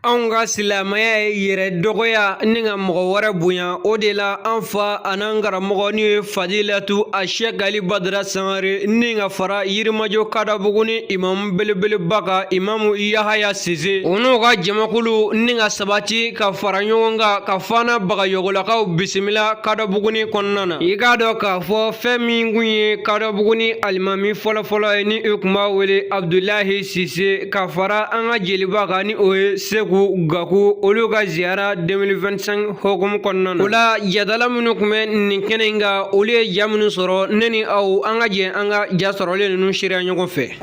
anw ka silamɛya ye yɛrɛ dɔgɔya ni ka mɔgɔ wɛrɛ bonya. O de la an fa an'an karamɔgɔ ni ye Fadilatu Ashɛki Ali Badara Sangare ni ka fara Yirimajɔ Kadabugu ni imamu belebeleba kan imamu Yahaya Sise. O n'u ka jamakulu ni ka sabati ka fara ɲɔgɔn kan ka Fana Bagayɔgɔlakaw bisimila Kadabuguni kɔnɔna na. I k'a dɔn k'a fɔ fɛn min kun ye Kadabuguni alimami fɔlɔfɔlɔ ye ni u kun b'a wele Abdulahi Sise ka fara an ka jeliba kan ni o ye Segu Gaku olu ka ziyara 2025 hukumu kɔnɔna na. O la jatala minnu kun bɛ nin kɛnɛ in kan olu ye ja minnu sɔrɔ ne ni aw an ka jɛ an ka ja sɔrɔlen ninnu seereya ɲɔgɔn fɛ.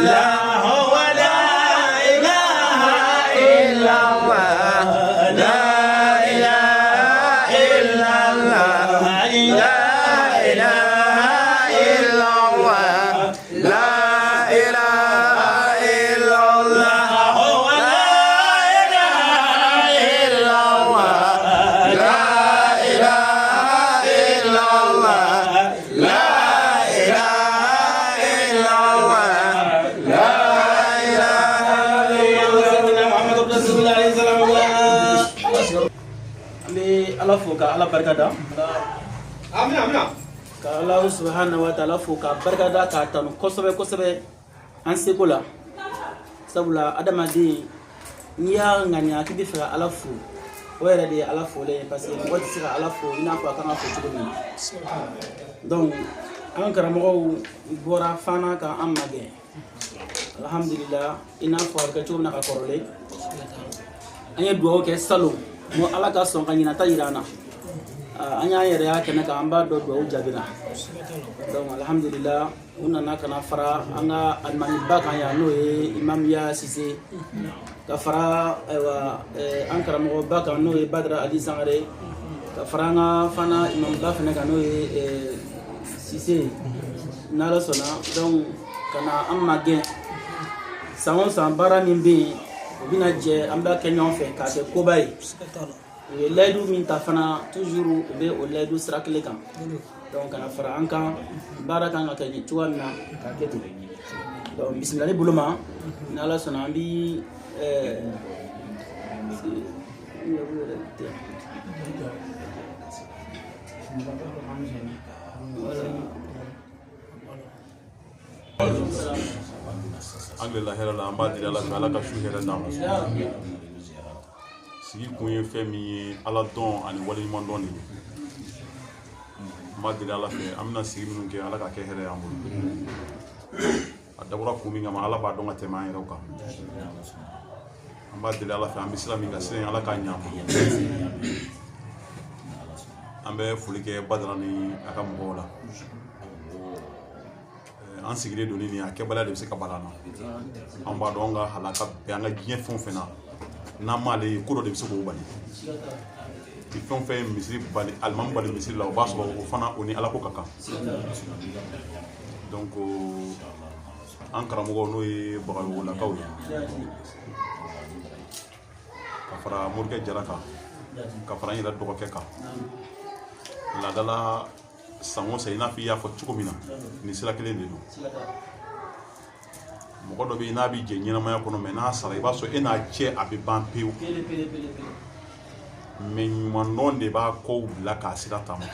La ala fo ka ala barkada amina ka Allah subhanahu wa ta'ala fo ka barkada ka tanu kosobe an seko la sabula adamaden ni ya ngania ki bi fera ala fo o yɛrɛ de ala fo le parce que mɔgɔ tɛ se ka ala fo ina fɔ a kan ka fo cogo min donc an karamɔgɔw bɔra fana kan an magɛ alhamdulillah ina fɔ a kɛ cogo min na ka kɔrɔlen an ye dugawu kɛ salon mo ala ka sɔn ka ɲinata yira an na an y'an yɛrɛ y'a kɛnɛ kan an b'a dɔn dugawu jaabira donc alhamdulillah u nana kana fara an ka alimamiba kan yan n'o ye imamiya sise ka fara an karamɔgɔba kan n'o ye badara ali sangare ka fara an ka fana imamiba fana kan n'o ye sise n'ala sɔnna donc kana an magɛn san o san baara min bɛ yen o bɛna jɛ an b'a kɛ ɲɔgɔn fɛ k'a kɛ koba ye u ye layidu min ta fana toujours u bɛ o layidu sira kelen kan donc kana fara an kan baara kan ka kɛ cogoya min na k'a kɛ ten donc bisimilali bolo ma ni ala sɔnna an bi Alhamdulillah hɛrɛ la an b'a deli ala fɛ ala ka su hɛrɛ d'an ma sigi kun ye fɛn min ye ala dɔn ani waleɲuman dɔn de don an b'a deli ala fɛ an bɛna sigi minnu kɛ ala ka kɛ hɛrɛ y'an bolo a dabɔra kun min kama ala b'a dɔn ka tɛmɛ an yɛrɛw kan an b'a deli ala fɛ an bɛ sira min kan sira in ala k'a ɲɛ an bolo an bɛ foli kɛ badara ni a ka mɔgɔw la an sigilen don ni a kɛbaliya de bɛ se ka bala na an b'a dɔn an ka halaka bɛɛ an ka diɲɛ fɛn o fɛn na n'an m'ale ye ko dɔ de bɛ se k'o bali ni fɛn o fɛn ye misiri bali alimami bali misiri la o b'a sɔrɔ o fana o ni ala ko ka kan donc an karamɔgɔ n'o ye bagayogolakaw ye ka fara morikɛ jara kan ka fara an yɛrɛ dɔgɔkɛ kan laadala san o san i n'a fɔ i y'a fɔ cogo min na nin sira kelen de don mɔgɔ dɔ bɛ yen n'a bɛ jɛ ɲɛnamaya kɔnɔ mɛ n'a sara i b'a sɔrɔ e n'a cɛ a bɛ ban pewu mɛ ɲumandɔn de b'a kow bila k'a sira taama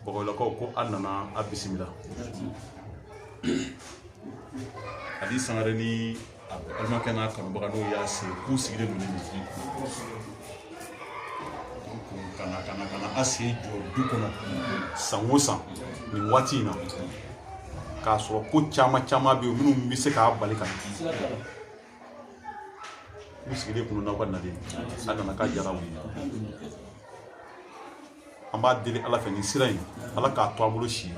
bagayolakaw ko a nana a bisimila Adi Sangare ni balimakɛ n'a kanubaga n'o y'a se k'u sigilen don nin kana a se jɔ du kɔnɔ san o san nin waati in na k'a sɔrɔ ko caman bɛ yen minnu bɛ se k'a bali ka u sigilen kun n'aw ka nalen a nana k'a jara u ye an b'a deli ala fɛ nin sira in ala k'a to an bolo si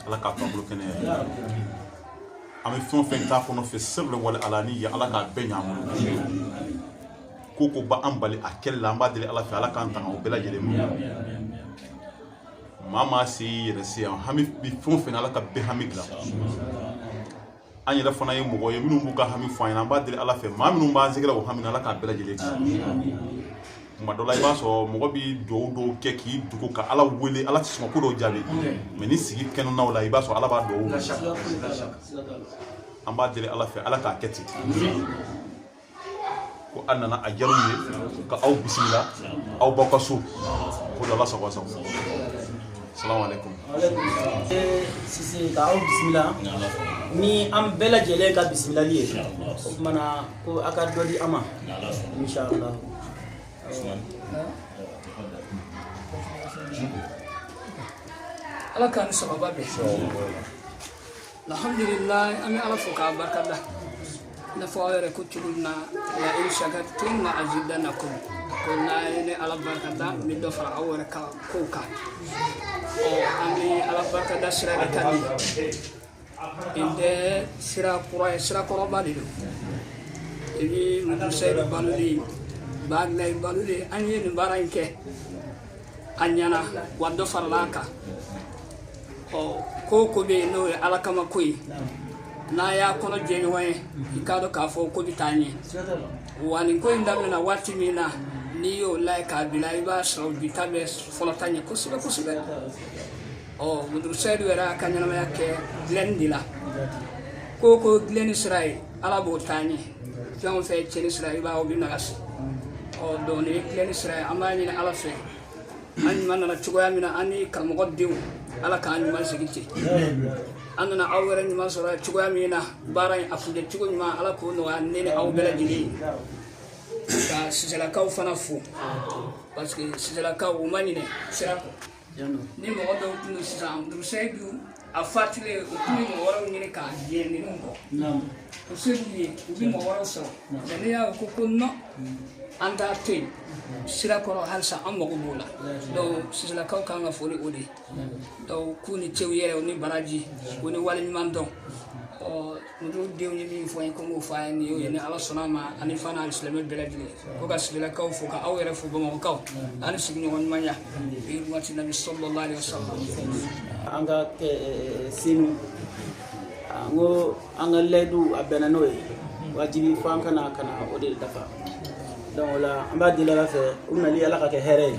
ala k'a to an bolo kɛnɛya ye an bɛ fɛn o fɛn k'a kɔnɔ fɛ sɛbɛn wale ala ni ya ala k'a bɛɛ ɲɛ an bolo ko ba an bali a kɛlɛ la an b'a deli ala fɛ ala k'an tanga o bɛɛ lajɛlen ma maa se yɛrɛ se yan hami bi fɛn o fɛn ala ka bɛɛ hami dilan an yɛrɛ fana ye mɔgɔ ye minnu b'u ka hami fɔ an ɲɛna an b'a deli ala fɛ maa minnu b'an sɛgɛrɛ o hami na ala k'a bɛɛ lajɛlen tuma dɔ la i b'a sɔrɔ mɔgɔ bɛ dugawu dɔw kɛ k'i dugu ka ala wele ala tɛ sɔn ko dɔw jaabi mɛ ni sigi kɛnɛnaw la i b'a sɔrɔ ala b'a dugawu an b'a deli ala fɛ ala k'a kɛ ten ko an nana a jaru ye ka aw bisimila aw b'aw ka so ko dɔ ala sago sago salamu alaikum sise ka aw bisimila ni an bɛɛ lajɛlen ka bisimilali ye o kumana ko a ka dɔ di an ma inshallah ala k'an sababa bɛɛ alhamdulillah an bɛ ala fo k'a barikada n'a fɔ aw yɛrɛ ko cogo min na la in shakartum la azidannakum ko n'a ye ne ala barikada n bɛ dɔ fara aw yɛrɛ ka kow kan an bɛ ala barikada sira de ka di nin tɛ sira kura ye sira kɔrɔba de don i bɛ mudusayidu baloli baglayi baloli an ye nin baara in kɛ a ɲɛna wa dɔ farala a kan ko ko bɛ yen n'o ye ala kama ko ye n'a y'a kɔnɔ jɛ ɲɔgɔn ye i k'a dɔn k'a fɔ ko bɛ taa ɲɛ wa nin ko in daminɛna waati min na n'i y'o layɛ k'a bila i b'a sɔrɔ bi ta bɛ fɔlɔ ta ɲɛ kosɛbɛ kosɛbɛ mudusayidu yɛrɛ y'a ka ɲɛnamaya kɛ dilanni de la ko dilanni sira ye ala b'o taa ɲɛ fɛn o fɛn tiɲɛni sira i b'a o bɛ nagasi o doni len sira amani na ala fe an man na chugoya mina ani kalmo diu ala ka an man sigiti anna awere ni man sura chugoya mina bara afuje chugo ma ala ko no anene aw bela jini ka sijala ka fana fu parce que sijala ka o mani ne sira ko ni mo do tunu sisa am segu a fatile tunu mo wara ni ka je ni ngo o segu ni mo wara so ne ya ko kunno anda tin sira ko halsa am mo bula do sijala ka ka nga foli odi do kuni chewyere ni baraji woni wala ni man don o mudu dew ni mi fo en ko mo fa en yo ni ala sonama ani fana islami beladi ko ga sijala ka fo ka awere fo bo mo ka ani signi won manya bi wati nabi sallallahu alaihi wasallam anga ke sinu ngo anga ledu abena noy wajibi fan kana odel dafa donc la amba dila la fe umna li ala ka ke here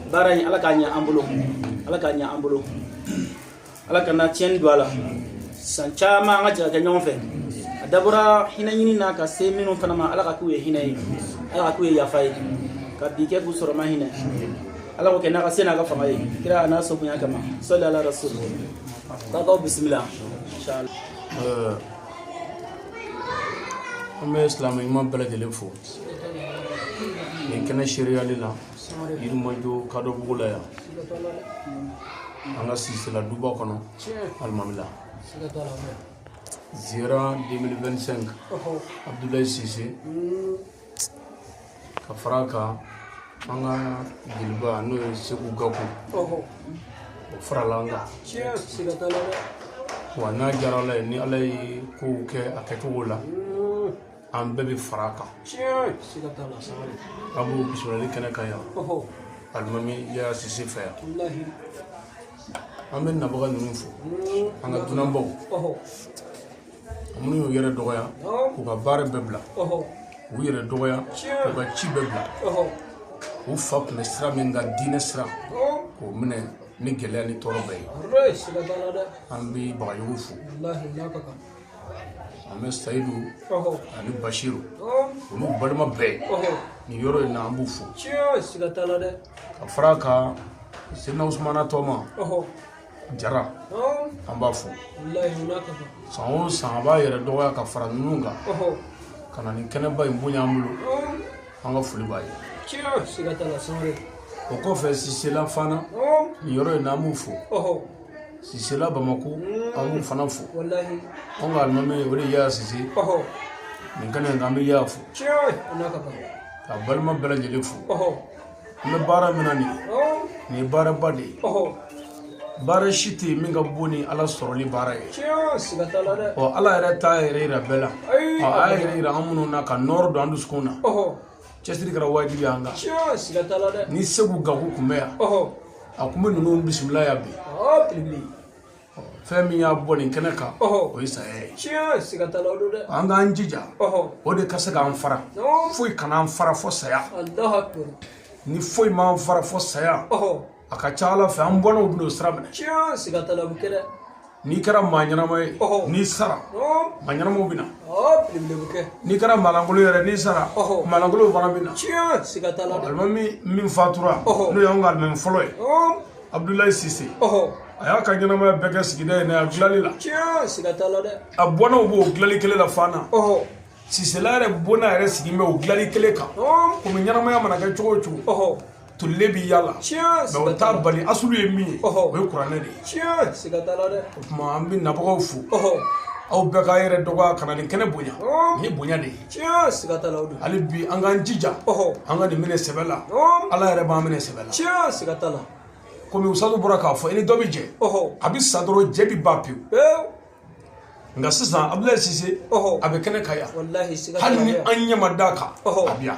bara ni ala ka nya ambulo ala kana tien douala sancha ma nga ke nyon fe dabura hina yini na ka se minu fana ma ala ka kuye hina yi ala ka kuye ya fay ka bike ku soro ma hina ala ko ke na ka se na ka fama yi kira ana so bunya kama sallallahu alaihi rasul ka bismillah inshallah Ame Islam imam bela de fo ni kana sharia lila irma jo kado bugula ya anga sisila duba kono almamila zira 2025 Abdoulaye Cissé ka faraka anga dilba no segu gaku faralanga wa na jarala ni alay ko ke aketula am bebe faraka abu bismillah kana kaya almami ya Cissé fa wallahi amen na baga nunu fo anga dunambo amunu yo yere dogoya ko ga bare bebla u yere dogoya ko ga ci bebla u fap na sra men ga dina sra ko mene ni gele ni toro bay ambi baga yo fo wallahi la kaka ame Saidou ani Bashiru ulu badma be ni yoro na ambu fo ka faraka Sina Usmana Toma jara amba fo wallahi naka sawo samba yere doya ka fara nunga kana ni kene bay mbunya amulu anga fuli bay sigata la samare o ko fe Cissé la fana ni yoro na mufu Cissé la Bamako amu fana fo wallahi onga almame wori ya Cissé ni kana ngambi ya fo naka ka balma bela jele fo me bara minani ni bara bade bara shiti minga boni ala soroli bara e o ala era ta era bela o ay era amunu na ka nordo andu skuna chestri kara wajibi anga ni segu gagu kumea akume nunu bismillah ya bi femi ya boni keneka o isa e anga anjija o de kasega amfara fui kana amfara fo saya allah akbar ni foi ma fara fo saya aka chala fa am bono bno sramne sigatala bukere ni kara manyana mai ni sara manyana mo bina ni kara malangolo yere ni sara malangolo bana bina sigatala almami min fatura no yongal men foloy Abdoulaye Cissé aya ka nyana mai bega sigide na glalila sigatala de abono bo glali kele la fana Cissé la re bona re sigime o glali kele ka ko min nyana mai mana ga chogo chogo to lebi yalla mais ta bali asulu yemi o qur'an de sigatala de ma ambi nabako fu aw beka yere doga kana ni kene bonya ni bonya de sigatala do ali bi anga njija anga ni mine sebela ala yere ba mine sebela sigatala ko mi usadu buraka fo eni dobi je abi sadro jebi bapiu nga sisan Abdoulaye Cissé abe kene kaya wallahi sigatala hal ni anya madaka abia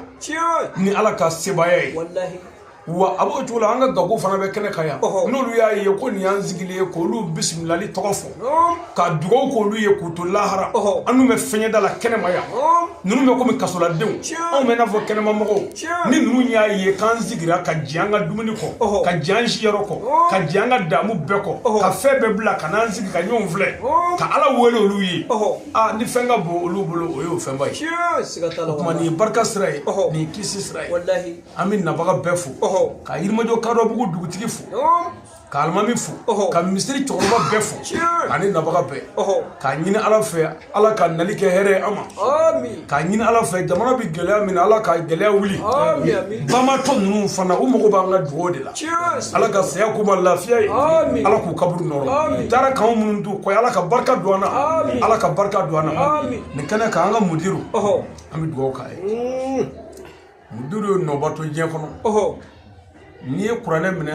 ni ala ka sebaye wallahi wa abo cogo an ka gago fana bɛ kɛnɛ kan yan n'olu y'a ye ko nin y'an sigilen ye k'olu bisimilali tɔgɔ fɔ ka dugawu k'olu ye k'u to lahara an n'u bɛ fɛnyɛda la kɛnɛma yan ninnu bɛ komi kasoladenw anw bɛ n'a fɔ kɛnɛma mɔgɔw ni ninnu y'a ye k'an sigira ka jɛ an ka dumuni kɔ ka jɛ an siyɔrɔ kɔ ka jɛ an ka daamu bɛɛ kɔ ka fɛn bɛɛ bila ka n'an sigi ka ɲɔgɔn filɛ ka ala wele olu ye ni fɛn ka bon olu bolo o y'o fɛnba ye o tuma nin ye barika sira ye nin ye kisi sira ye an bɛ nabaga bɛɛ fo ka Yirimajɔ Kadɔbugu dugutigi fo ka alimami fo ka misiri cɛkɔrɔba bɛɛ fo ani nabaga bɛɛ k'a ɲini ala fɛ ala ka nali kɛ hɛrɛ an ma k'a ɲini ala fɛ jamana bi gɛlɛya min na ala ka gɛlɛya wuli bamatɔ ninnu fana u mago b'an ka dugawu de la ala ka saya k'u ma lafiya ye ala k'u kaburu nɔrɔ u taara k'anw minnu to kɔ ala ka barika don an na ala ka barika don an na nin kɛnɛ kan an ka mudiru an bɛ dugawu k'a ye mudiru ye nɔba to diɲɛ kɔnɔ n'i ye kuranɛ minɛ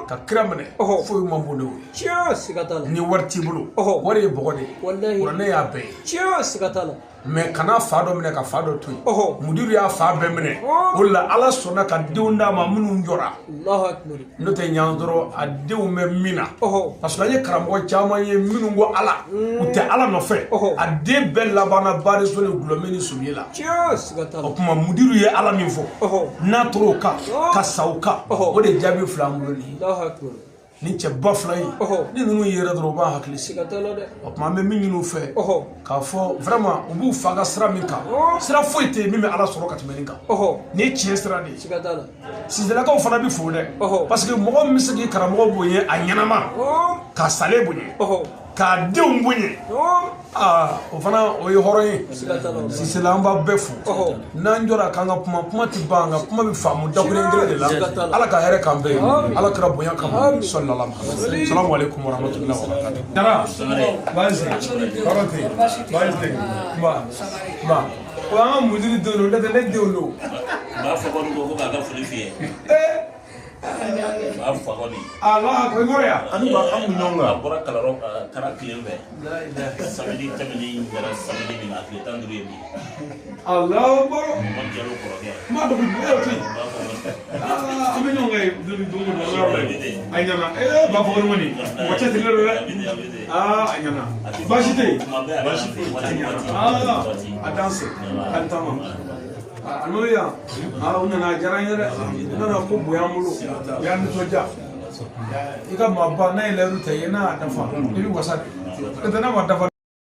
ka kira minɛ foyi ma bon n'o ye ni wari t'i bolo wari ye bɔgɔ de ye kuranɛ y'a bɛɛ ye mais kana fa dɔ minɛ ka fa dɔ to yen mudiru y'a fa bɛɛ minɛ o la ala sɔnna ka denw d'a ma minnu jɔra n'o tɛ ɲan dɔrɔn a denw bɛ min na parce que an ye karamɔgɔ caman ye minnu ko ala u tɛ ala nɔfɛ a den bɛɛ labanna bariso ni gulɔmin ni sumiye la o tuma mudiru ye ala min fɔ n'a tor'o kan ka sa o kan o de jaabi fila an bolo nin ye ni cɛ ba fila ye ni ninnu yɛrɛ dɔrɔn u b'a hakili sigi o tuma an bɛ min ɲini u fɛ k'a fɔ vraiment u b'u fa ka sira min kan sira foyi tɛ yen min bɛ ala sɔrɔ ka tɛmɛ nin kan nin ye tiɲɛ sira de ye siselakaw fana bɛ fo dɛ parce que mɔgɔ min bɛ se k'i karamɔgɔ bonya a ɲɛnama k'a salen bonya k'a denw bonya o fana o ye hɔrɔn ye sisela an b'a bɛɛ fo n'an jɔra k'an ka kuma tɛ ban an ka kuma bɛ faamu dakuruɲɛ kelen de la ala ka hɛrɛ k'an bɛɛ ye ala kɛra bonya kama sallallahu alaihi salamu alaikum warahmatullahi wabarakatuh dara baasi hɔrɔn tɛ baasi tɛ ba o an ka mudiri denw don ne denw don b'a fɔ ko k'a ka foli f'i ye b'a fɔ kɔni ala ko ngoro ya an ɲɔgɔn a bɔra kalayɔrɔ taara tile fɛ samedi tɛmɛnen kɛra samedi min a tile 15 ye bi ala baro ma jalo kɔrɔkɛ ma dɔn ko to an bɛ ɲɔgɔn ye don a ɲana b'a fɔ ko ŋɔni mɔgɔ cɛ tile do dɛ a ɲana baasi tɛ yen baasi a danse a tama n'o yan u nana diyara n ye dɛ u nana ko bonya an bolo u y'an nisɔndiya i ka maa ba n'a ye layiru ta i ye n'a y'a dafa i bɛ wasa de n'o tɛ n'a ma dafa